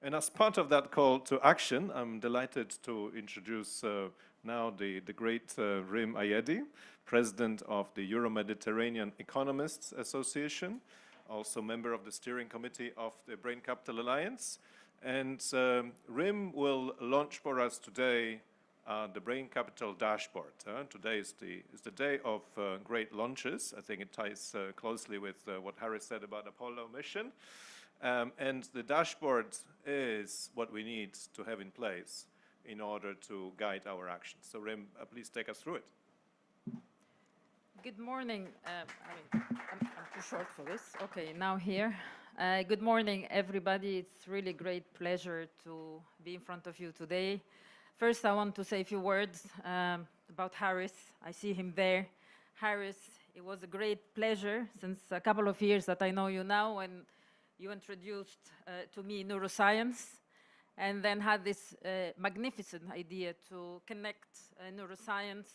And as part of that call to action, I'm delighted to introduce now the great Rim Ayadi, President of the Euro-Mediterranean Economists Association, also member of the steering committee of the Brain Capital Alliance. And Rim will launch for us today the Brain Capital Dashboard. Today is the day of great launches. I think it ties closely with what Harris said about Apollo mission. And the dashboard is what we need to have in place in order to guide our actions. So Rim, please take us through it. Good morning. I'm too short for this. Okay, now here. Good morning, everybody. It's really great pleasure to be in front of you today. First, I want to say a few words about Harris. I see him there. Harris, it was a great pleasure since a couple of years that I know you now, when you introduced to me neuroscience, and then had this magnificent idea to connect neuroscience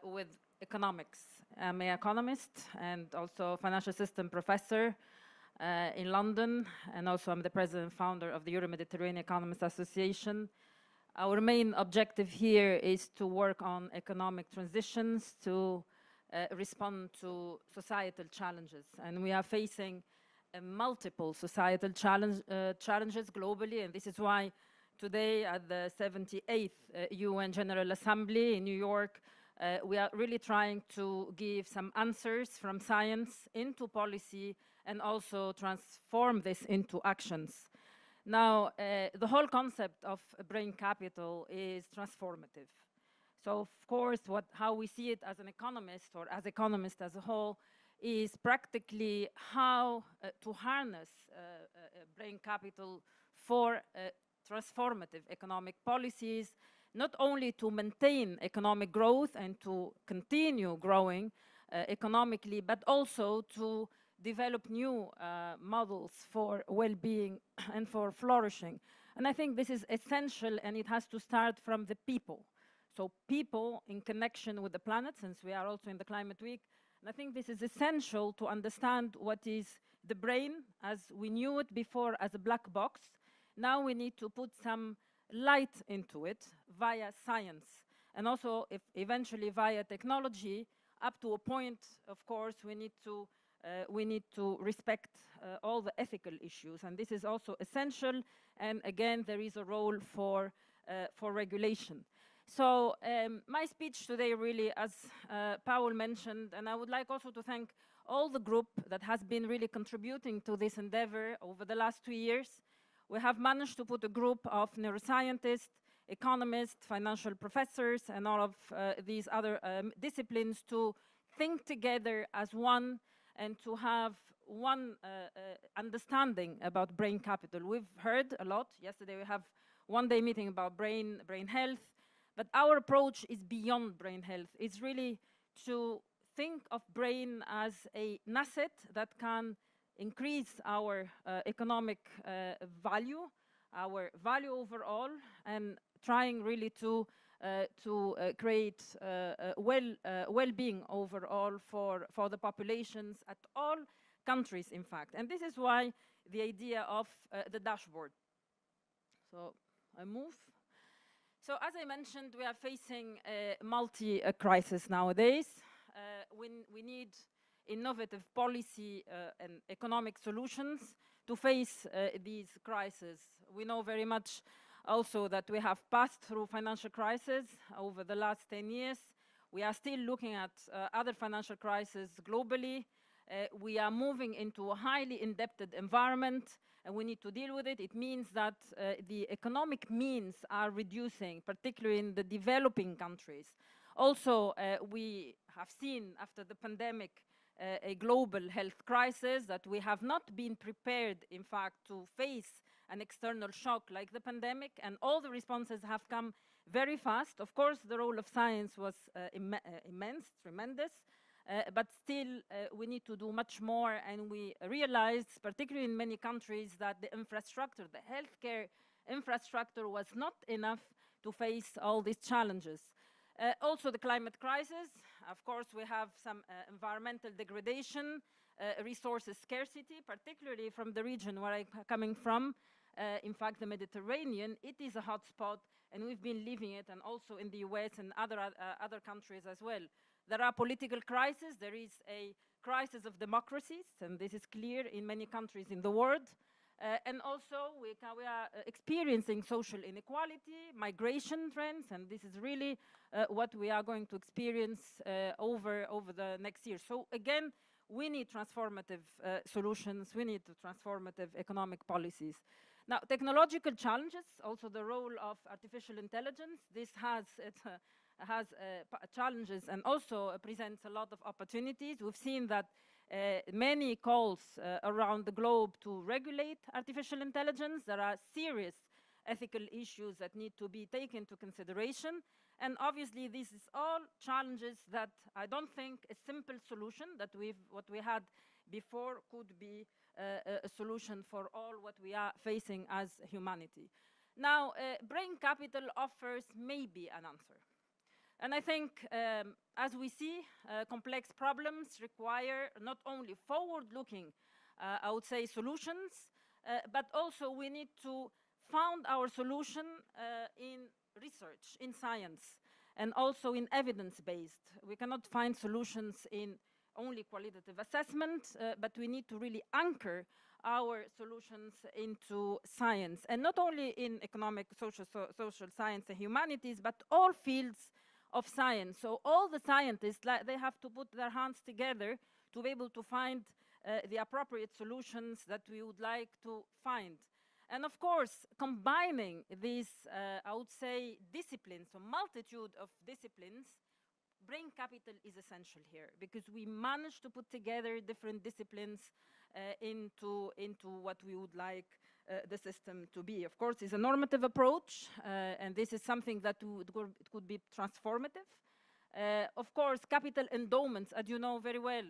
with economics. I'm an economist and also financial system professor in London, and also I'm the president and founder of the Euro-Mediterranean Economists Association. Our main objective here is to work on economic transitions to respond to societal challenges. And we are facing multiple societal challenges globally, and this is why today at the 78th UN General Assembly in New York, we are really trying to give some answers from science into policy and also transform this into actions. Now, the whole concept of brain capital is transformative. So, of course, how we see it as an economist or as economists as a whole is practically how to harness brain capital for transformative economic policies, not only to maintain economic growth and to continue growing economically, but also to develop new models for well-being and for flourishing. And I think this is essential, and it has to start from the people. So people in connection with the planet, since we are also in the Climate Week. And I think this is essential to understand what is the brain as we knew it before as a black box. Now we need to put some light into it via science, and also eventually via technology. Up to a point, of course, we need to respect all the ethical issues, and this is also essential. And again, there is a role for regulation. So my speech today really, as Paul mentioned, and I would like also to thank all the group that has been really contributing to this endeavor over the last 2 years. We have managed to put a group of neuroscientists, economists, financial professors, and all of these other disciplines to think together as one and to have one understanding about brain capital. We've heard a lot. Yesterday we have one-day meeting about brain health, but our approach is beyond brain health. It's really to think of brain as an asset that can increase our economic value, our value overall, and trying really to create well-being overall for the populations at all countries, in fact. And this is why the idea of the dashboard. So I move. So as I mentioned, we are facing a multi-crisis nowadays. We need innovative policy and economic solutions to face these crises. We know very much also that we have passed through financial crises over the last 10 years. We are still looking at other financial crises globally. We are moving into a highly indebted environment, and we need to deal with it. It means that the economic means are reducing, particularly in the developing countries. Also, we have seen after the pandemic a global health crisis that we have not been prepared, in fact, to face an external shock like the pandemic, and all the responses have come very fast. Of course, the role of science was immense, tremendous, but still we need to do much more, and we realized, particularly in many countries, that the infrastructure, the healthcare infrastructure was not enough to face all these challenges. Also the climate crisis. Of course, we have some environmental degradation, resources scarcity, particularly from the region where I'm coming from. in fact, the Mediterranean, it is a hotspot, and we've been living it, and also in the US and other countries as well. There are political crises. There is a crisis of democracies, and this is clear in many countries in the world. And also, we are experiencing social inequality, migration trends, and this is really what we are going to experience over the next year. So again, we need transformative solutions. We need transformative economic policies. Now, technological challenges, also the role of artificial intelligence. This has challenges and also presents a lot of opportunities. We've seen that many calls around the globe to regulate artificial intelligence. There are serious ethical issues that need to be taken into consideration. And obviously, this is all challenges that I don't think a simple solution that what we had before could be a solution for all what we are facing as humanity. Now, brain capital offers maybe an answer. And I think, as we see, complex problems require not only forward-looking, I would say, solutions, but also we need to found our solution in research, in science, and also in evidence-based. We cannot find solutions in only qualitative assessment, but we need to really anchor our solutions into science, and not only in economic, social science and humanities, but all fields of science. So all the scientists, they have to put their hands together to be able to find the appropriate solutions that we would like to find. And of course, combining these, I would say, disciplines, a multitude of disciplines, brain capital is essential here, because we managed to put together different disciplines into what we would like the system to be. Of course, it's a normative approach, and this is something that could be transformative. Of course, capital endowments, as you know very well,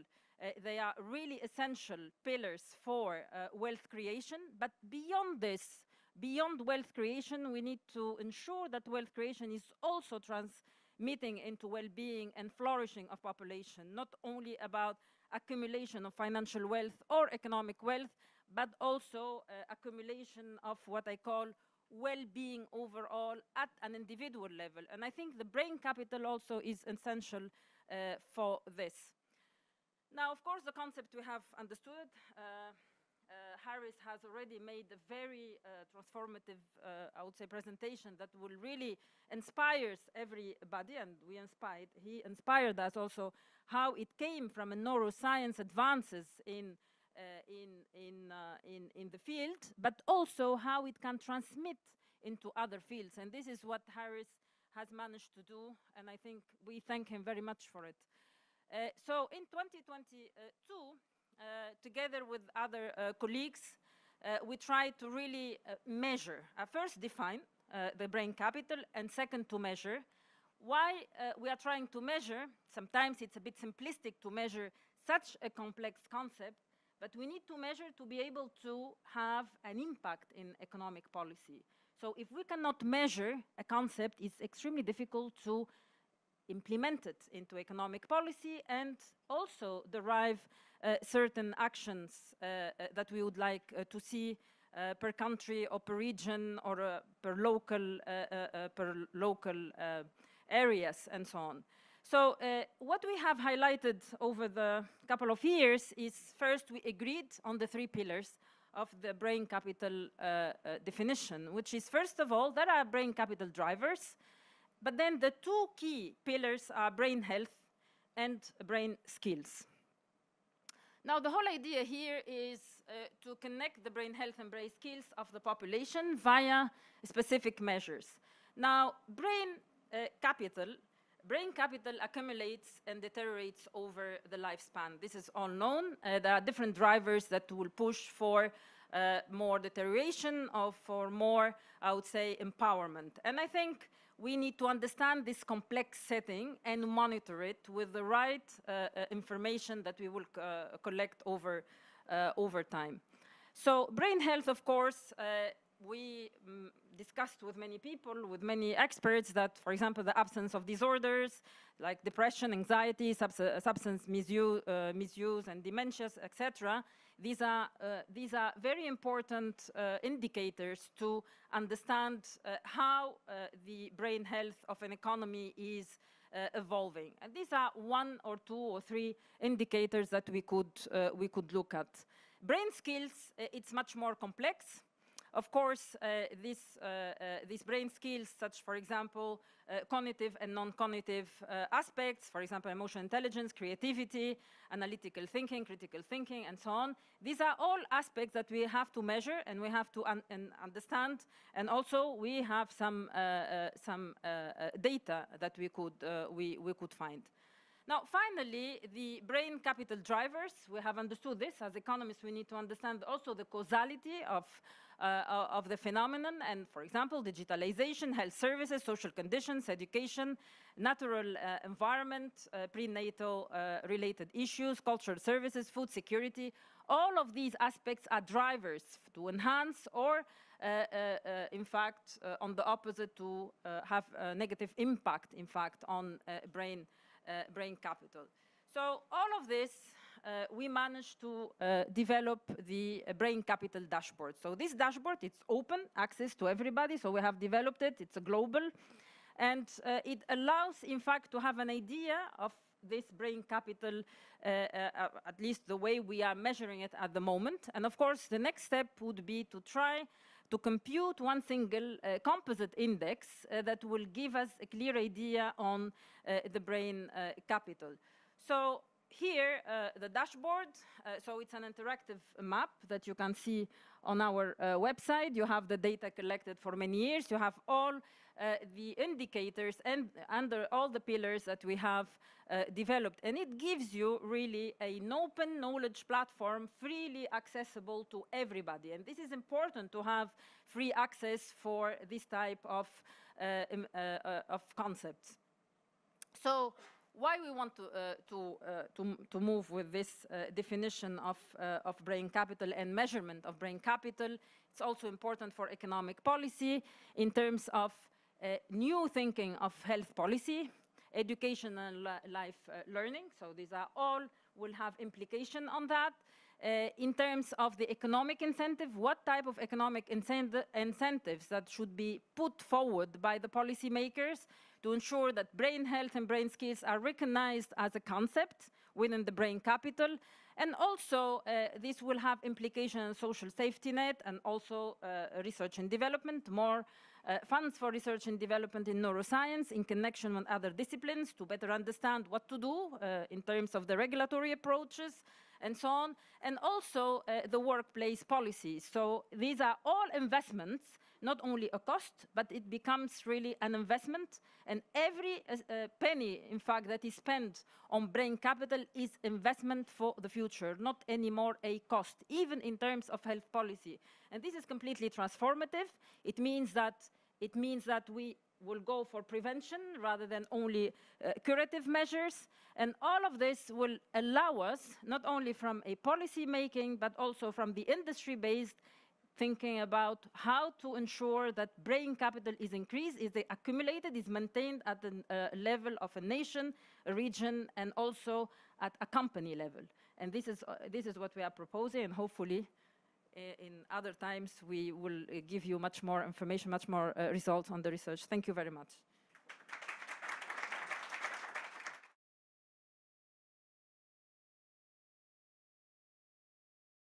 they are really essential pillars for wealth creation. But beyond this, beyond wealth creation, we need to ensure that wealth creation is also transmitting into well-being and flourishing of population, not only about accumulation of financial wealth or economic wealth, but also accumulation of what I call well-being overall at an individual level. And I think the brain capital also is essential for this. Now, of course, the concept we have understood. Harris has already made a very transformative, I would say, presentation that will really inspires everybody, and he inspired us also how it came from a neuroscience advances in the field, but also how it can transmit into other fields. And this is what Harris has managed to do, and I think we thank him very much for it. So in 2022, together with other colleagues, we tried to really measure, first define the brain capital, and second to measure. Why we are trying to measure? Sometimes it's a bit simplistic to measure such a complex concept, but we need to measure to be able to have an impact in economic policy. So if we cannot measure a concept, it's extremely difficult to implement it into economic policy and also derive certain actions that we would like to see per country or per region or per local areas and so on. So what we have highlighted over the couple of years is, first, we agreed on the 3 pillars of the brain capital definition, which is, first of all, there are brain capital drivers. But then the 2 key pillars are brain health and brain skills. Now, the whole idea here is to connect the brain health and brain skills of the population via specific measures. Now, brain capital accumulates and deteriorates over the lifespan. This is all known. There are different drivers that will push for more deterioration or for more, I would say, empowerment. And I think we need to understand this complex setting and monitor it with the right information that we will collect over time. So brain health, of course, we discussed with many people, with many experts, that, for example, the absence of disorders like depression, anxiety, substance misuse and dementias, etc. These are very important indicators to understand how the brain health of an economy is evolving. And these are 1 or 2 or 3 indicators that we could look at. Brain skills, it's much more complex. Of course, these brain skills, such, for example, cognitive and non-cognitive aspects, for example, emotional intelligence, creativity, analytical thinking, critical thinking, and so on. These are all aspects that we have to measure and we have to understand. And also, we have some data that we could find. Now, finally, the brain capital drivers. We have understood this. As economists, we need to understand also the causality of the phenomenon. And, for example, digitalization, health services, social conditions, education, natural environment, prenatal related issues, cultural services, food security. All of these aspects are drivers to enhance or, in fact, on the opposite, to have a negative impact, in fact, on brain capital. So all of this, we managed to develop the brain capital dashboard. So this dashboard, it's open access to everybody. So we have developed it. It's a global. And it allows, in fact, to have an idea of this brain capital, at least the way we are measuring it at the moment. And of course, the next step would be to try to compute one single composite index that will give us a clear idea on the brain capital. So here, the dashboard, so it's an interactive map that you can see on our website. You have the data collected for many years. You have all the indicators and under all the pillars that we have developed. And it gives you really an open knowledge platform, freely accessible to everybody. And this is important to have free access for this type of concepts. So why we want to move with this definition of brain capital and measurement of brain capital? It's also important for economic policy in terms of new thinking of health policy, education and life learning. So these are all will have implication on that. In terms of the economic incentive, what type of economic incentives that should be put forward by the policymakers to ensure that brain health and brain skills are recognized as a concept within the brain capital. And also, this will have implication on social safety net and also research and development, more funds for research and development in neuroscience in connection with other disciplines to better understand what to do in terms of the regulatory approaches and so on, and also the workplace policies. So these are all investments, not only a cost, but it becomes really an investment. And every penny, in fact, that is spent on brain capital is investment for the future, not anymore a cost, even in terms of health policy. And this is completely transformative. It means that we will go for prevention rather than only curative measures. And all of this will allow us, not only from a policy making, but also from the industry-based thinking about how to ensure that brain capital is increased, is accumulated, is maintained at the level of a nation, a region, and also at a company level. And this is what we are proposing, and hopefully in other times we will give you much more information, much more results on the research. Thank you very much.